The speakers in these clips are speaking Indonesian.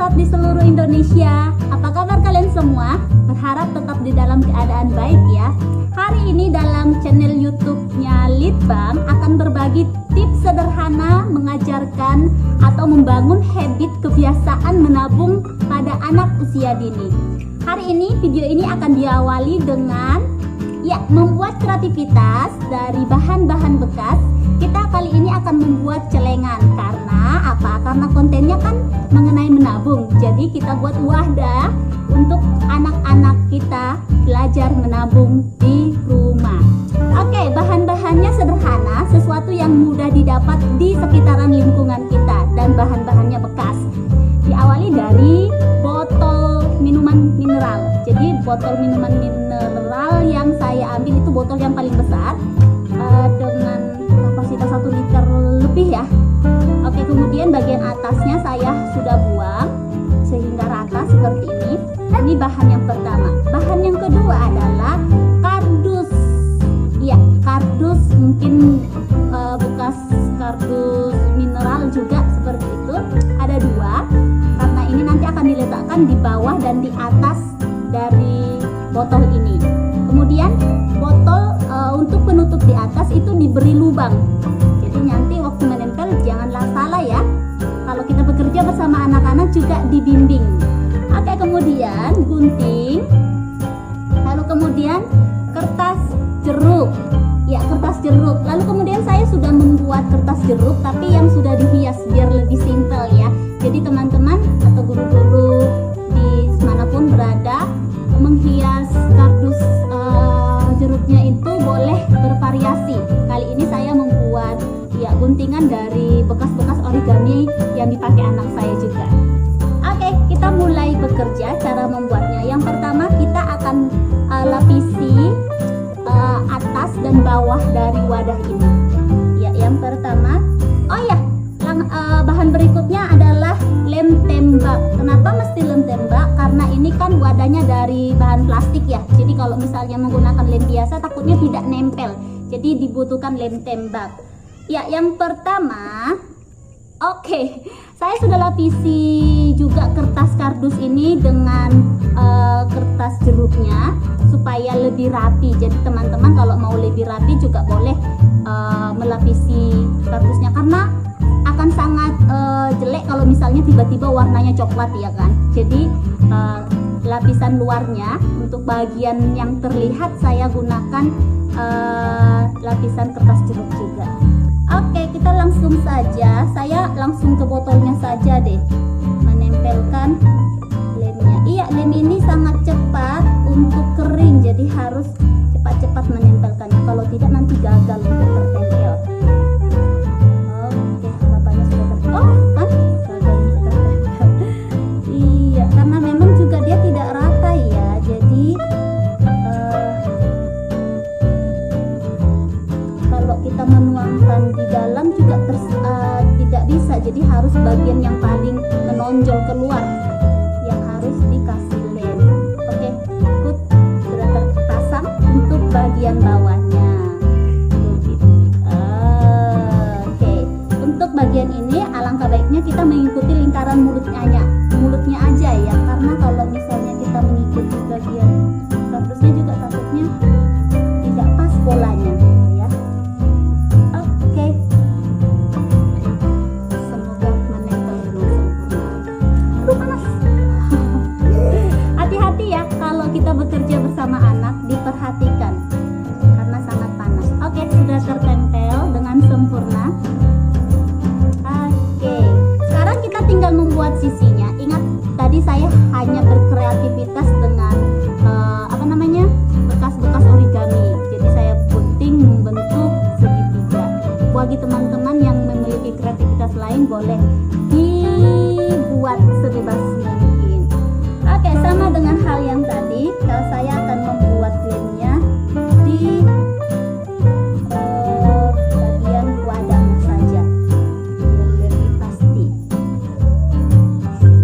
Pesat di seluruh Indonesia. Apa kabar kalian semua? Berharap tetap di dalam keadaan baik ya. Hari ini dalam channel YouTube-nya Litbang akan berbagi tips sederhana mengajarkan atau membangun habit kebiasaan menabung pada anak usia dini. Hari ini video ini akan diawali dengan membuat kreativitas dari bahan-bahan bekas. Kita kali ini akan membuat celengan. Karena apa? Karena kontennya kan mengenai menabung. Jadi kita buat wadah untuk anak-anak kita belajar menabung di rumah. Oke, bahan-bahannya sederhana, sesuatu yang mudah didapat di sekitaran lingkungan kita, dan bahan-bahannya bekas. Diawali dari botol minuman mineral. Jadi botol minuman mineral yang saya ambil itu botol yang paling besar, dengan kapasitas 1 liter lebih ya. Oke, kemudian bagian atasnya saya sudah buang sehingga rata seperti ini. Ini bahan yang pertama. Bahan yang kedua adalah kardus. Iya, kardus, mungkin bekas kardus mineral juga seperti itu. Ada 2, karena ini nanti akan diletakkan di bawah dan di atas dari botol ini. Kemudian botol untuk penutup di atas itu diberi lubang. Jadi nanti waktu menempel janganlah salah ya. Kalau kita bekerja bersama anak-anak juga dibimbing. Oke, kemudian gunting. Lalu kemudian kertas jeruk. Ya, kertas jeruk. Lalu kemudian saya sudah membuat kertas jeruk tapi yang sudah dihias biar lebih simpel ya. Jadi teman-teman atau guru-guru di manapun berada menghias kardus jeruknya itu boleh bervariasi. Kali ini saya membuat guntingan dari bekas-bekas origami yang dipakai anak saya juga. Oke, kita mulai bekerja. Cara membuatnya, yang pertama kita akan lapisi atas dan bawah dari wadah ini. Ya, yang pertama. Bahan berikutnya adalah lem tembak. Kenapa mesti lem tembak? Karena ini kan wadahnya dari bahan plastik ya. Jadi kalau misalnya menggunakan lem biasa takutnya tidak nempel. Jadi dibutuhkan lem tembak. Ya, yang pertama, saya sudah lapisi juga kertas kardus ini dengan kertas jeruknya supaya lebih rapi. Jadi teman-teman kalau mau lebih rapi juga boleh melapisi kardusnya, karena akan sangat jelek kalau misalnya tiba-tiba warnanya coklat ya kan. Jadi lapisan luarnya untuk bagian yang terlihat saya gunakan lapisan kertas jeruk juga. Oke, kita langsung saja. Saya langsung ke botolnya saja deh menempelkan lemnya. Iya, lem ini sangat cepat untuk kering, jadi harus cepat-cepat menempelkannya. Kalau tidak nanti gagal untuk tertempel. Oke, harapannya sudah tertempel. Kan gagal untuk tertempel. Iya, karena memang juga dia tidak rata ya. Jadi kalau kita menuangkan di dalam juga tidak bisa. Jadi harus bagian yang paling menonjol keluar yang harus dikasih lem. Oke, good. Sudah terpasang untuk bagian bawahnya. Oke, untuk bagian ini alangkah baiknya kita mengikuti lingkaran mulutnya aja ya, karena kalau misalnya kita mengikuti bagian kardusnya juga takutnya tidak pas polanya ya. Oke, semoga menempel dengan sempurna. Aduh, panas. Hati-hati ya kalau kita bekerja bersama anak, diperhatikan karena sangat panas. Oke, sudah tertempel dengan sempurna. Oke, sekarang kita tinggal membuat sisinya. Ingat tadi saya hanya berkreativitas dengan bekas-bekas origami. Jadi saya gunting membentuk segitiga. Bagi teman-teman yang memiliki kreativitas lain boleh dibuat sebebas mungkin. Oke, sama dengan hal yang tadi, kalau saya akan membuat lemnya di bagian wadahnya saja biar lebih pasti. Oke.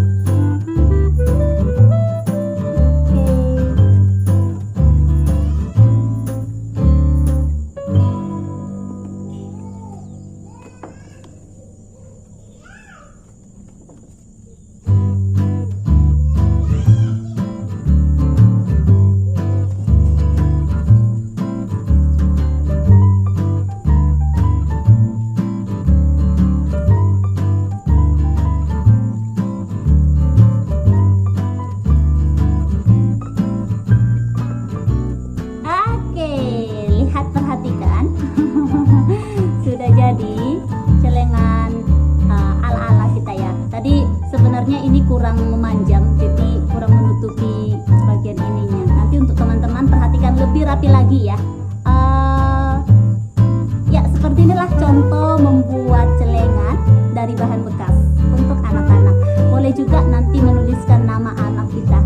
bahan bekas untuk anak-anak. Boleh juga nanti menuliskan nama anak kita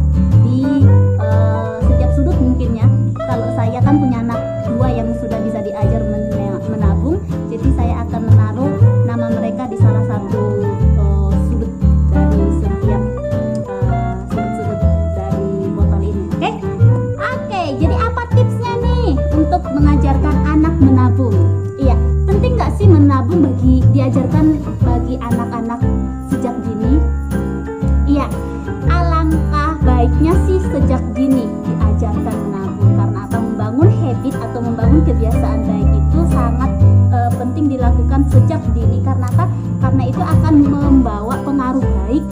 di setiap sudut mungkin ya. Kalau saya kan punya anak 2 yang sudah bisa diajar menabung, jadi saya akan menaruh nama mereka di salah satu sudut dari setiap sudut-sudut dari botol ini. Oke, jadi apa tipsnya nih untuk mengajarkan anak menabung? Iya, penting nggak sih menabung diajarkan bagi anak-anak sejak dini? Iya, alangkah baiknya sih sejak dini diajarkan menabung. Karena apa? Membangun habit atau membangun kebiasaan baik itu sangat penting dilakukan sejak dini. Karena apa? Karena itu akan membawa pengaruh baik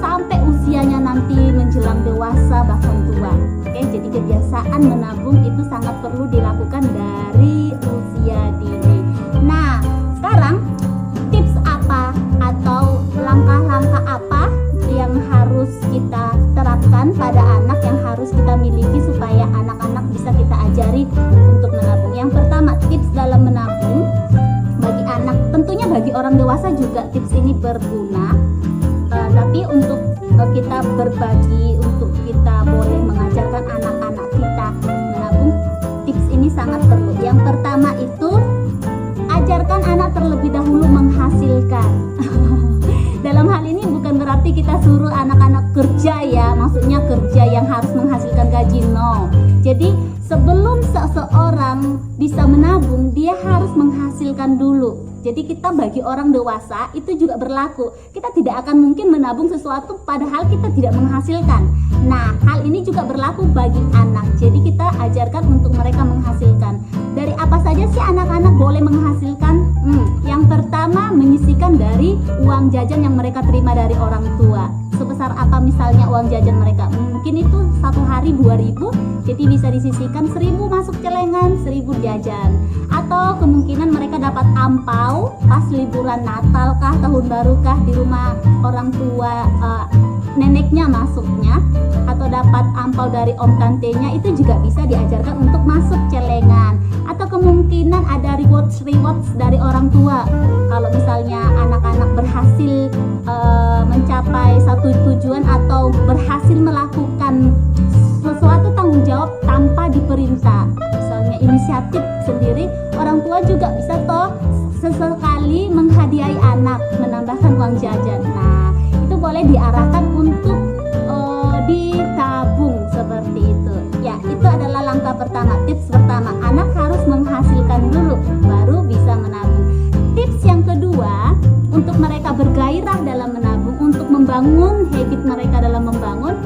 sampai usianya nanti menjelang dewasa bahkan tua. Oke, jadi kebiasaan menabung itu sangat perlu dilakukan dari usia dini. Nah, sekarang tips apa atau langkah-langkah apa yang harus kita terapkan pada anak, yang harus kita miliki supaya anak-anak bisa kita ajari untuk menabung? Yang pertama, tips dalam menabung bagi anak, tentunya bagi orang dewasa juga tips ini berguna. Tapi untuk kita berbagi, untuk kita boleh mengajarkan anak-anak kita menabung, tips ini sangat perlu. Yang pertama itu, ajarkan anak terlebih dahulu menghasilkan. Dalam hal ini bukan berarti kita suruh anak-anak kerja ya, maksudnya kerja yang harus menghasilkan gaji, no. Jadi sebelum seseorang bisa menabung, dia harus menghasilkan dulu. Jadi kita bagi orang dewasa itu juga berlaku. Kita tidak akan mungkin menabung sesuatu padahal kita tidak menghasilkan. Nah, hal ini juga berlaku bagi anak. Jadi kita ajarkan untuk mereka menghasilkan. Dari apa saja sih anak-anak boleh menghasilkan? Yang pertama, menyisihkan dari uang jajan yang mereka terima dari orang tua. Sebesar apa misalnya uang jajan mereka? Mungkin itu satu hari 2.000, jadi bisa disisihkan 1.000 masuk celengan, 1.000 jajan. Atau kemungkinan mereka dapat ampau pas liburan Natal kah, tahun baru kah, di rumah orang tua neneknya masuknya, atau dapat ampau dari om tantenya, itu juga bisa diajarkan untuk masuk celengan. Atau kemungkinan ada rewards dari orang tua. Kalau misalnya anak-anak berhasil mencapai satu tujuan atau berhasil melakukan sesuatu tanggung jawab tanpa diperintah, misalnya inisiatif sendiri, orang tua juga bisa toh sesekali menghadiahi anak, menambahkan uang jajan. Nah, itu boleh diarahkan untuk ditabung seperti itu. Ya, itu adalah langkah pertama, tips pertama. Anak harus menghasilkan dulu, baru bisa menabung. Tips yang kedua, untuk mereka bergairah dalam menabung, untuk membangun habit mereka dalam membangun,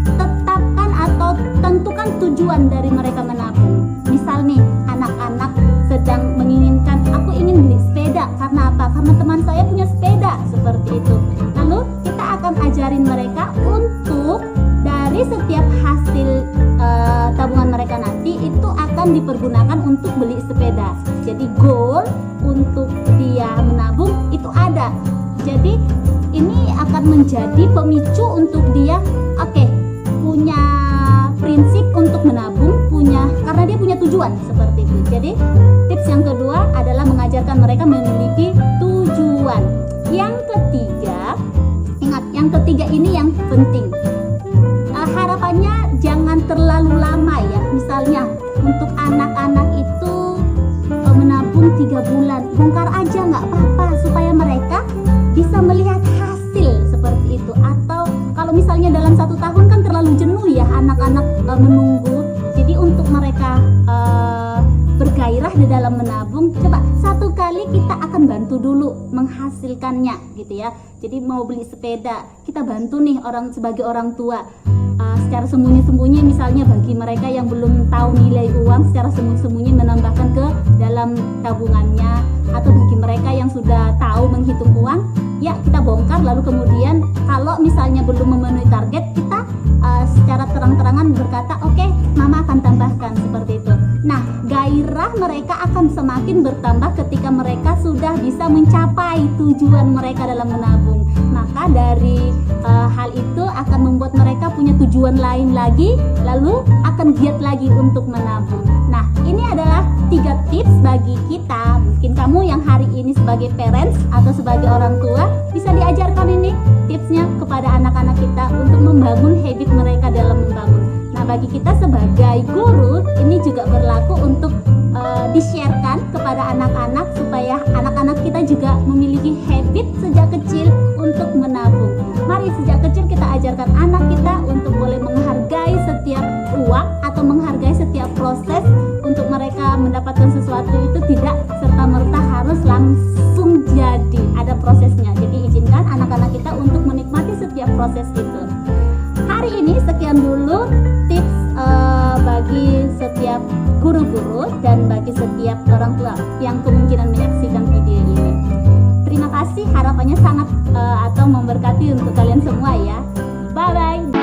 tetapkan atau tentukan tujuan dari mereka menabung. Misal nih, anak-anak sedang menginginkan, aku ingin beli sepeda. Karena apa? Karena teman saya punya sepeda, seperti itu. Lalu kita akan ajarin mereka untuk dari setiap hasil tabungan mereka nanti itu akan dipergunakan untuk beli sepeda. Jadi goal untuk dia menabung itu ada. Jadi ini akan menjadi pemicu untuk dia punya prinsip untuk menabung, karena dia punya tujuan seperti itu. Jadi tips yang kedua adalah mengajarkan mereka memiliki tujuan. Yang ketiga, ingat, yang ketiga ini yang penting. Harapannya jangan terlalu lama ya. Misalnya untuk anak-anak itu menabung 3 bulan, bongkar aja nggak apa-apa supaya mereka bisa melihat hasil seperti itu. Atau kalau misalnya dalam 1 tahun kan terlalu jenuh ya anak-anak menunggu. Jadi untuk mereka bergairah di dalam menabung, coba 1 kali kita akan bantu dulu menghasilkannya gitu ya. Jadi mau beli sepeda, kita bantu nih sebagai orang tua. Secara sembunyi-sembunyi, misalnya bagi mereka yang belum tahu nilai uang, secara sembunyi-sembunyi menambahkan ke dalam tabungannya. Atau bagi mereka yang sudah tahu menghitung uang, ya kita bongkar, lalu kemudian kalau misalnya belum memenuhi target, kita secara terang-terangan berkata, oke, mama akan tambahkan, seperti itu. Nah, gairah mereka akan semakin bertambah ketika mereka sudah bisa mencapai tujuan mereka dalam menabung. Maka dari hal itu akan membuat mereka punya tujuan lain lagi, lalu akan giat lagi untuk menabung. Nah, ini adalah 3 tips bagi kita. Mungkin kamu yang hari ini sebagai parents atau sebagai orang tua bisa diajarkan ini tipsnya kepada anak-anak kita untuk membangun habit mereka dalam membangun. Nah, bagi kita sebagai guru ini juga berlaku untuk di-sharekan kepada anak-anak supaya anak-anak kita juga memiliki habit sejak kecil untuk menabung. Mari sejak kecil kita ajarkan anak kita untuk boleh menghargai setiap uang atau menghargai setiap proses untuk mereka mendapatkan sesuatu itu tidak serta-merta harus langsung jadi, ada prosesnya. Jadi izinkan anak-anak kita untuk menikmati setiap proses itu. Hari ini sekian dulu tips bagi setiap guru-guru dan bagi setiap orang tua yang kemungkinan menyaksikan video ini. Terima kasih, harapannya sangat atau memberkati untuk kalian semua ya. Bye bye.